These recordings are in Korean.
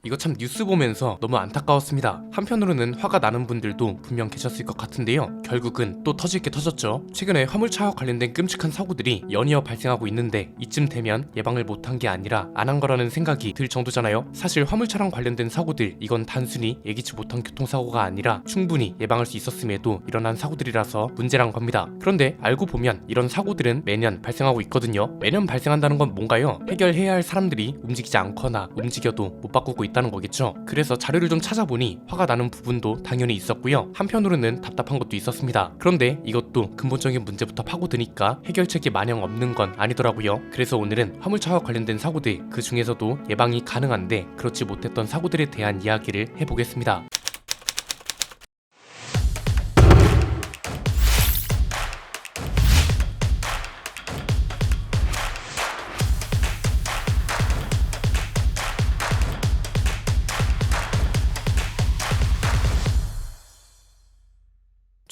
이거 참 뉴스 보면서 너무 안타까웠습니다. 한편으로는 화가 나는 분들도 분명 계셨을 것 같은데요. 결국은 또 터질 게 터졌죠. 최근에 화물차와 관련된 끔찍한 사고들이 연이어 발생하고 있는데 이쯤 되면 예방을 못한 게 아니라 안 한 거라는 생각이 들 정도잖아요. 사실 화물차랑 관련된 사고들, 이건 단순히 예기치 못한 교통사고가 아니라 충분히 예방할 수 있었음에도 일어난 사고들이라서 문제란 겁니다. 그런데 알고 보면 이런 사고들은 매년 발생하고 있거든요. 매년 발생한다는 건 뭔가요? 해결해야 할 사람들이 움직이지 않거나 움직여도 못 바꾸고 있다는 거겠죠. 그래서 자료를 좀 찾아보니 화가 나는 부분도 당연히 있었고요. 한편으로는 답답한 것도 있었습니다. 그런데 이것도 근본적인 문제부터 파고드니까 해결책이 마냥 없는 건 아니더라고요. 그래서 오늘은 화물차와 관련된 사고들, 그 중에서도 예방이 가능한데 그렇지 못했던 사고들에 대한 이야기를 해보겠습니다.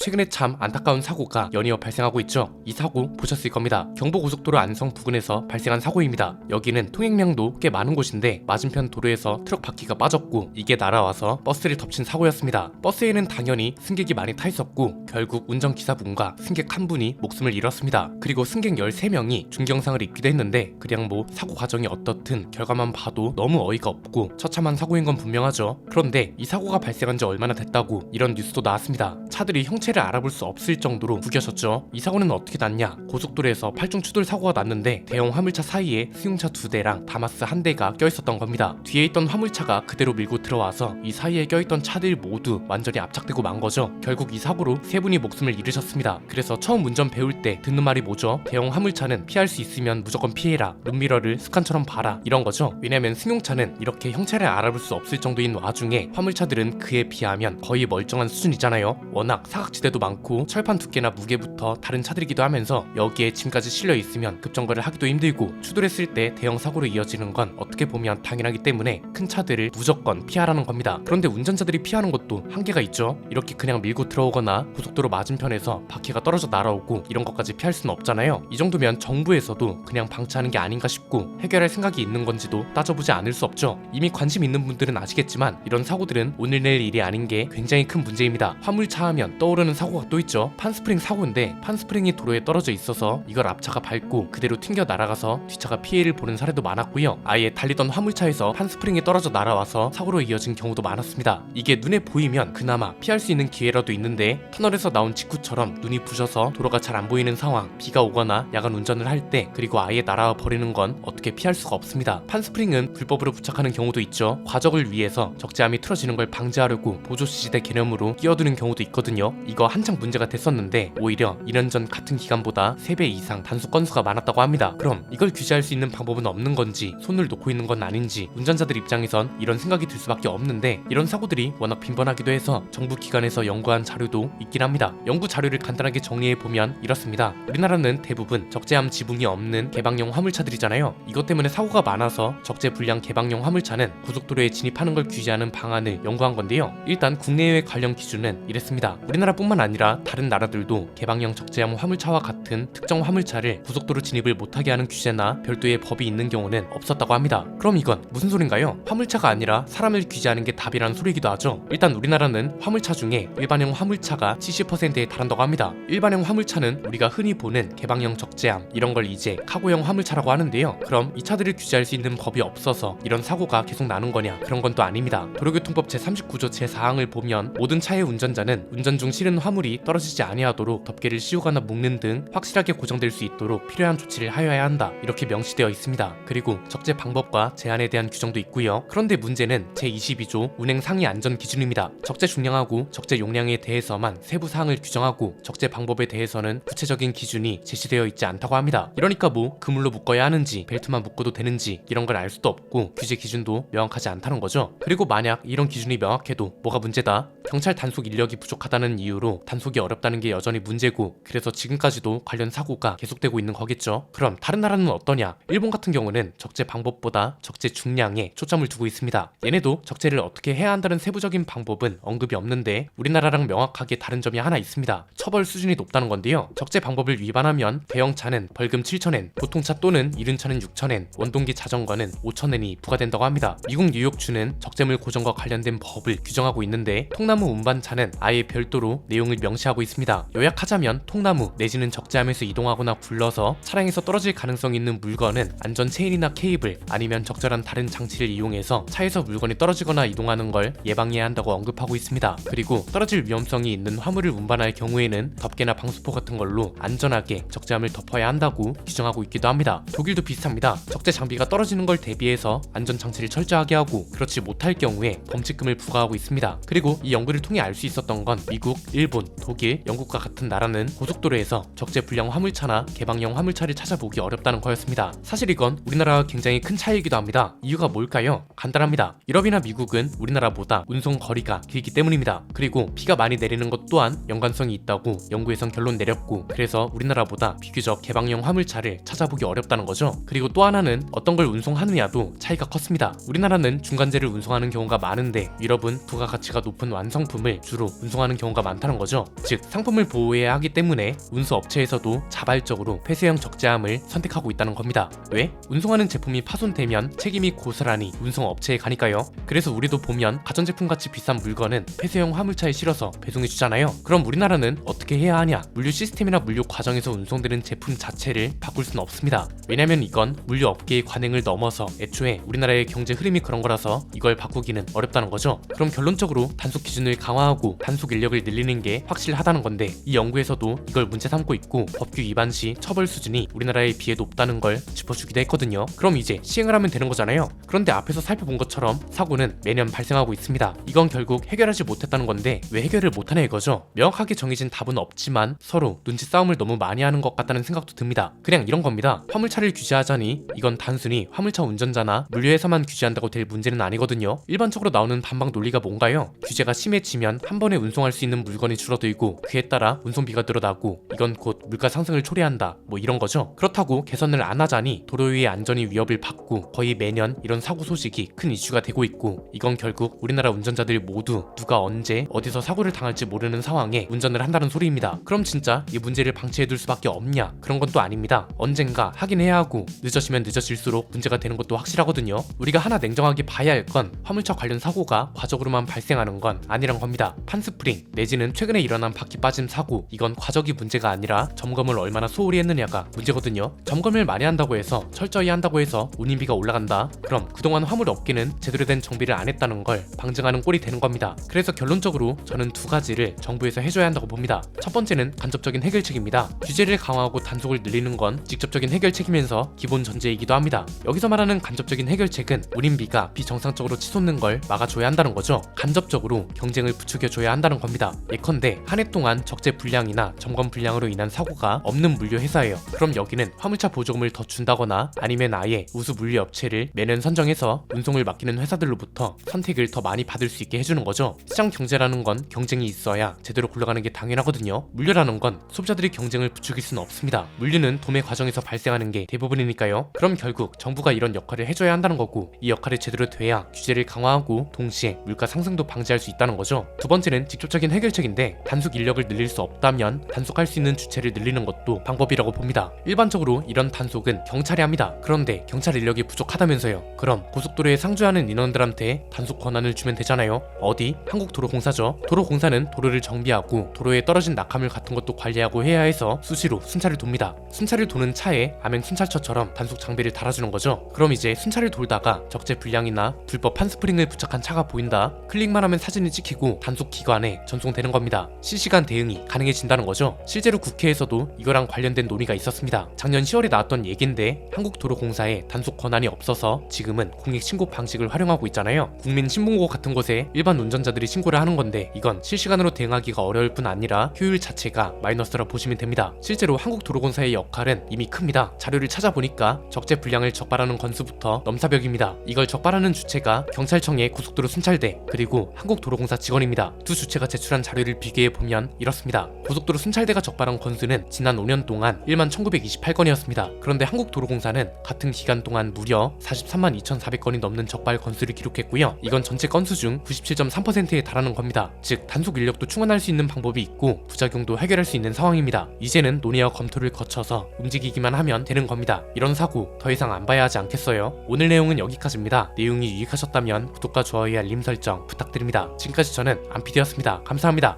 최근에 참 안타까운 사고가 연이어 발생하고 있죠. 이 사고 보셨을 겁니다. 경부고속도로 안성 부근에서 발생한 사고입니다. 여기는 통행량도 꽤 많은 곳인데 맞은편 도로에서 트럭 바퀴가 빠졌고 이게 날아와서 버스를 덮친 사고였습니다. 버스에는 당연히 승객이 많이 타 있었고 결국 운전기사분과 승객 한 분이 목숨을 잃었습니다. 그리고 승객 13명이 중경상을 입기도 했는데 그냥 뭐 사고 과정이 어떻든 결과만 봐도 너무 어이가 없고 처참한 사고인 건 분명하죠. 그런데 이 사고가 발생한 지 얼마나 됐다고 이런 뉴스도 나왔습니다. 차들이 형체를 알아볼 수 없을 정도로 구겨졌죠. 이 사고는 어떻게 났냐? 고속도로에서 8중 추돌 사고가 났는데 대형 화물차 사이에 승용차 2대랑 다마스 1대가 껴있었던 겁니다. 뒤에 있던 화물차가 그대로 밀고 들어와서 이 사이에 껴있던 차들 모두 완전히 압착되고 만 거죠. 결국 이 사고로 3분이 목숨을 잃으셨습니다. 그래서 처음 운전 배울 때 듣는 말이 뭐죠? 대형 화물차는 피할 수 있으면 무조건 피해라. 룸미러를 습관처럼 봐라. 이런 거죠. 왜냐면 승용차는 이렇게 형체를 알아볼 수 없을 정도인 와중에 화물차들은 그에 비하면 거의 멀쩡한 수준이잖아요. 워낙 사각지대도 많고 철판 두께나 무게부터 다른 차들이기도 하면서 여기에 짐까지 실려 있으면 급정거를 하기도 힘들고 추돌했을 때 대형 사고로 이어지는 건 어떻게 보면 당연하기 때문에 큰 차들을 무조건 피하라는 겁니다. 그런데 운전자들이 피하는 것도 한계가 있죠. 이렇게 그냥 밀고 들어오거나 고속도로 맞은편에서 바퀴가 떨어져 날아오고 이런 것까지 피할 수는 없잖아요. 이 정도면 정부에서도 그냥 방치하는 게 아닌가 싶고 해결할 생각이 있는 건지도 따져보지 않을 수 없죠. 이미 관심 있는 분들은 아시겠지만 이런 사고들은 오늘 내일 일이 아닌 게 굉장히 큰 문제입니다. 화물차 하면 떠오르는 사고가 또 있죠. 판스프링 사고인데 판스프링이 도로에 떨어져 있어서 이걸 앞차가 밟고 그대로 튕겨 날아가서 뒷차가 피해를 보는 사례도 많았고요. 아예 달리던 화물차에서 판스프링이 떨어져 날아와서 사고로 이어진 경우도 많았습니다. 이게 눈에 보이면 그나마 피할 수 있는 기회라도 있는데 터널에서 나온 직후처럼 눈이 부셔서 도로가 잘 안 보이는 상황, 비가 오거나 야간 운전을 할 때 그리고 아예 날아와 버리는 건 어떻게 피할 수가 없습니다. 판스프링은 불법으로 부착하는 경우도 있죠. 과적을 위해서 적재함이 틀어지는 걸 방지하려고 보조시시대 개념으로 끼워두는 경우도 있거든요. 이거 한창 문제가 됐었는데 오히려 2년 전 같은 기간보다 3배 이상 단속 건수가 많았다고 합니다. 그럼 이걸 규제할 수 있는 방법은 없는 건지 손을 놓고 있는 건 아닌지 운전자들 입장에선 이런 생각이 들 수밖에 없는데 이런 사고들이 워낙 빈번하기도 해서 정부 기관에서 연구한 자료도 있긴 합니다. 연구 자료를 간단하게 정리해보면 이렇습니다. 우리나라는 대부분 적재함 지붕이 없는 개방용 화물차들이잖아요. 이것 때문에 사고가 많아서 적재 불량 개방용 화물차는 고속도로에 진입하는 걸 규제하는 방안을 연구한 건데요. 일단 국내외 관련 기준은 이랬습니다. 우리나라뿐만 아니라 다른 나라들도 개방형 적재함 화물차와 같은 특정 화물차를 고속도로 진입을 못하게 하는 규제나 별도의 법이 있는 경우는 없었다고 합니다. 그럼 이건 무슨 소린가요? 화물차가 아니라 사람을 규제하는 게 답이라는 소리이기도 하죠. 일단 우리나라는 화물차 중에 일반형 화물차가 70%에 달한다고 합니다. 일반형 화물차는 우리가 흔히 보는 개방형 적재함 이런 걸 이제 카고형 화물차라고 하는데요. 그럼 이 차들을 규제할 수 있는 법이 없어서 이런 사고가 계속 나는 거냐? 그런 건 또 아닙니다. 도로교통법 제39조 제4항을 보면 모든 차의 운전자는 운전 중 실은 화물이 떨어지지 아니하도록 덮개를 씌우거나 묶는 등 확실하게 고정될 수 있도록 필요한 조치를 하여야 한다. 이렇게 명시되어 있습니다. 그리고 적재 방법과 제한에 대한 규정도 있고요. 그런데 문제는 제22조 운행 상위 안전 기준입니다. 적재 중량하고 적재 용량에 대해서만 세부 사항을 규정하고 적재 방법에 대해서는 구체적인 기준이 제시되어 있지 않다고 합니다. 이러니까 뭐 그물로 묶어야 하는지 벨트만 묶어도 되는지 이런 걸 알 수도 없고 규제 기준도 명확하지 않다는 거죠. 그리고 만약 이런 기준이 명확해도 뭐가 문제다? 경찰 단속 인력이 부족하다는 이유로 단속이 어렵다는 게 여전히 문제고, 그래서 지금까지도 관련 사고가 계속되고 있는 거겠죠. 그럼 다른 나라는 어떠냐? 일본 같은 경우는 적재 방법보다 적재 중량에 초점을 두고 있습니다. 얘네도 적재를 어떻게 해야 한다는 세부적인 방법은 언급이 없는데 우리나라랑 명확하게 다른 점이 하나 있습니다. 처벌 수준이 높다는 건데요. 적재 방법을 위반하면 대형차는 벌금 7,000엔, 보통차 또는 이륜차는 6,000엔, 원동기 자전거는 5,000엔이 부과된다고 합니다. 미국 뉴욕주는 적재물 고정과 관련된 법을 규정하고 있는데 통나무 운반차는 아예 별도로 내용을 명시하고 있습니다. 요약하자면 통나무 내지는 적재함에서 이동하거나 굴러서 차량에서 떨어질 가능성이 있는 물건은 안전 체인이나 케이블 아니면 적절한 다른 장치를 이용해서 차에서 물건이 떨어지거나 이동하는 걸 예방해야 한다고 언급하고 있습니다. 그리고 떨어질 위험성이 있는 화물을 운반할 경우에는 덮개나 방수포 같은 걸로 안전하게 적재함을 덮어야 한다고 규정하고 있기도 합니다. 독일도 비슷합니다. 적재 장비가 떨어지는 걸 대비해서 안전 장치를 철저하게 하고, 그렇지 못할 경우에 범칙금을 부과하고 있습니다. 그리고 이 연구를 통해 알 수 있었던 건 미국, 일본, 독일, 영국과 같은 나라는 고속도로에서 적재 불량 화물차나 개방형 화물차를 찾아보기 어렵다는 거였습니다. 사실 이건 우리나라와 굉장히 큰 차이이기도 합니다. 이유가 뭘까요? 간단합니다. 유럽이나 미국은 우리나라보다 운송 거리가 길기 때문입니다. 그리고 비가 많이 내리는 것 또한 연관성이 있다고 연구에선 결론 내렸고, 그래서 우리나라보다 비교적 개방형 화물차를 찾아보기 어렵다는 거죠. 그리고 또 하나는 어떤 걸 운송하느냐도 차이가 컸습니다. 우리나라는 중간재를 운송하는 경우가 많은데 유럽은 부가가치가 높은 완성품을 주로 운송하는 경우가 많다는 거죠. 즉 상품을 보호해야 하기 때문에 운수업체에서도 자발적으로 폐쇄형 적재함을 선택하고 있다는 겁니다. 왜? 운송하는 제품이 파손되면 책임이 고스란히 운송업체에 가니까요. 그래서 우리도 보면 가전제품같이 비싼 물건은 폐쇄형 화물차에 실어서 배송해주잖아요. 그럼 우리나라는 어떻게 해야 하냐? 물류 시스템이나 물류 과정에서 운송되는 제품 자체를 바꿀 수는 없습니다. 왜냐면 이건 물류업계의 관행을 넘어서 애초에 우리나라의 경제 흐름이 그런 거라서 이걸 바꾸기는 어렵다는 거죠. 그럼 결론적으로 단속 기준을 강화하고 단속 인력을 늘리는 게 확실하다는 건데, 이 연구에서도 이걸 문제 삼고 있고 법규 위반 시 처벌 수준이 우리나라에 비해 높다는 걸 짚어주기도 했거든요. 그럼 이제 시행을 하면 되는 거잖아요. 그런데 앞에서 살펴본 것처럼 사고는 매년 발생하고 있습니다. 이건 결국 해결하지 못했다는 건데 왜 해결을 못하냐 이거죠. 명확하게 정해진 답은 없지만 서로 눈치 싸움을 너무 많이 하는 것 같다는 생각도 듭니다. 그냥 이런 겁니다. 화물차를 규제하자니 이건 단순히 화물차 운전자나 물류회사만 규제한다고 될 문제는 아니거든요. 일반적으로 나오는 반박 논리가 뭔가요? 규제가 심해지면 한 번에 운송할 수 있는 물건이 줄어들고 그에 따라 운송비가 늘어나고 이건 곧 물가 상승을 초래한다, 뭐 이런 거죠. 그렇다고 개선을 안 하자니 도로 위의 안전이 위협을 받고 거의 매년 이런 사고 소식이 큰 이슈가 되고 있고, 이건 결국 우리나라 운전자들 모두 누가 언제 어디서 사고를 당할지 모르는 상황에 운전을 한다는 소리입니다. 그럼 진짜 이 문제를 방치해둘 수밖에 없냐? 그런 건 또 아닙니다. 언젠가 하긴 해야 하고 늦어지면 늦어질수록 문제가 되는 것도 확실하거든요. 우리가 하나 냉정하게 봐야 할 건 화물차 관련 사고가 과적으로만 발생하는 건 아니란 겁니다. 판스프링 내지는 최근에 일어난 바퀴 빠짐 사고, 이건 과적이 문제가 아니라 점검을 얼마나 소홀히 했느냐가 문제거든요. 점검을 많이 한다고 해서 철저히 한다고 해서 운임비가 올라간다? 그럼 그동안 화물 업계는 제대로 된 정비를 안 했다는 걸 방증하는 꼴이 되는 겁니다. 그래서 결론적으로 저는 두 가지를 정부에서 해줘야 한다고 봅니다. 첫 번째는 간접적인 해결책입니다. 규제를 강화하고 단속을 늘리는 건 직접적인 해결책이면서 기본 전제이기도 합니다. 여기서 말하는 간접적인 해결책은 운임비가 비정상적으로 치솟는 걸 막아줘야 한다는 거죠. 간접적으로 경쟁을 부추겨줘야 한다는 겁니다. 예컨대 한 해 동안 적재 불량이나 점검 불량으로 인한 사고가 없는 물류 회사예요. 그럼 여기는 화물차 보조금을 더 준다거나 아니면 아예 우수 물류 업체를 매년 선정해서 운송을 맡기는 회사들로부터 선택을 더 많이 받을 수 있게 해주는 거죠. 시장 경제라는 건 경쟁이 있어야 제대로 굴러가는 게 당연하거든요. 물류라는 건 소비자들이 경쟁을 부추길 수는 없습니다. 물류는 도매 과정에서 발생하는 게 대부분이니까요. 그럼 결국 정부가 이런 역할을 해줘야 한다는 거고, 이 역할이 제대로 돼야 규제를 강화하고 동시에 물가 상승도 방지할 수 있다는 거죠. 두 번째는 직접적인 해결책인데, 단속 인력을 늘릴 수 없다면 단속할 수 있는 주체를 늘리는 것도 방법이라고 봅니다. 일반적으로 이런 단속은 경찰이 합니다. 그런데 경찰 인력이 부족하다면서요. 그럼 고속도로에 상주하는 인원들한테 단속 권한을 주면 되잖아요. 어디? 한국도로공사죠. 도로공사는 도로를 정비하고 도로에 떨어진 낙하물 같은 것도 관리하고 해야 해서 수시로 순찰을 돕니다. 순찰을 도는 차에 암행 순찰처처럼 단속 장비를 달아주는 거죠. 그럼 이제 순찰을 돌다가 적재 불량이나 불법 판스프링을 부착한 차가 보인다? 클릭만 하면 사진이 찍히고 단속 기관에 전송되는 겁니다. 실시간 대응이 가능해진다는 거죠. 실제로 국회에서도 이거랑 관련된 논의가 있었습니다. 작년 10월에 나왔던 얘긴데, 한국도로공사에 단속 권한이 없어서 지금은 공익신고 방식을 활용하고 있잖아요. 국민신문고 같은 곳에 일반 운전자들이 신고를 하는 건데, 이건 실시간으로 대응하기가 어려울 뿐 아니라 효율 자체가 마이너스라 보시면 됩니다. 실제로 한국도로공사의 역할은 이미 큽니다. 자료를 찾아보니까 적재 불량을 적발하는 건수부터 넘사벽입니다. 이걸 적발하는 주체가 경찰청의 고속도로 순찰대, 그리고 한국도로공사 직원입니다. 두 주체가 제출한 자료를 비교해보면 이렇습니다. 고속도로 순찰대가 적발한 건수는 지난 5년 동안 1만 1928건이었습니다. 그런데 한국도로공사는 같은 기간 동안 무려 43만 2,400건이 넘는 적발 건수를 기록했고요. 이건 전체 건수 중 97.3%에 달하는 겁니다. 즉 단속 인력도 충원할 수 있는 방법이 있고 부작용도 해결할 수 있는 상황입니다. 이제는 논의와 검토를 거쳐서 움직이기만 하면 되는 겁니다. 이런 사고 더 이상 안 봐야 하지 않겠어요? 오늘 내용은 여기까지입니다. 내용이 유익하셨다면 구독과 좋아요, 알림 설정 부탁드립니다. 지금까지 저는 안PD였습니다. 감사합니다.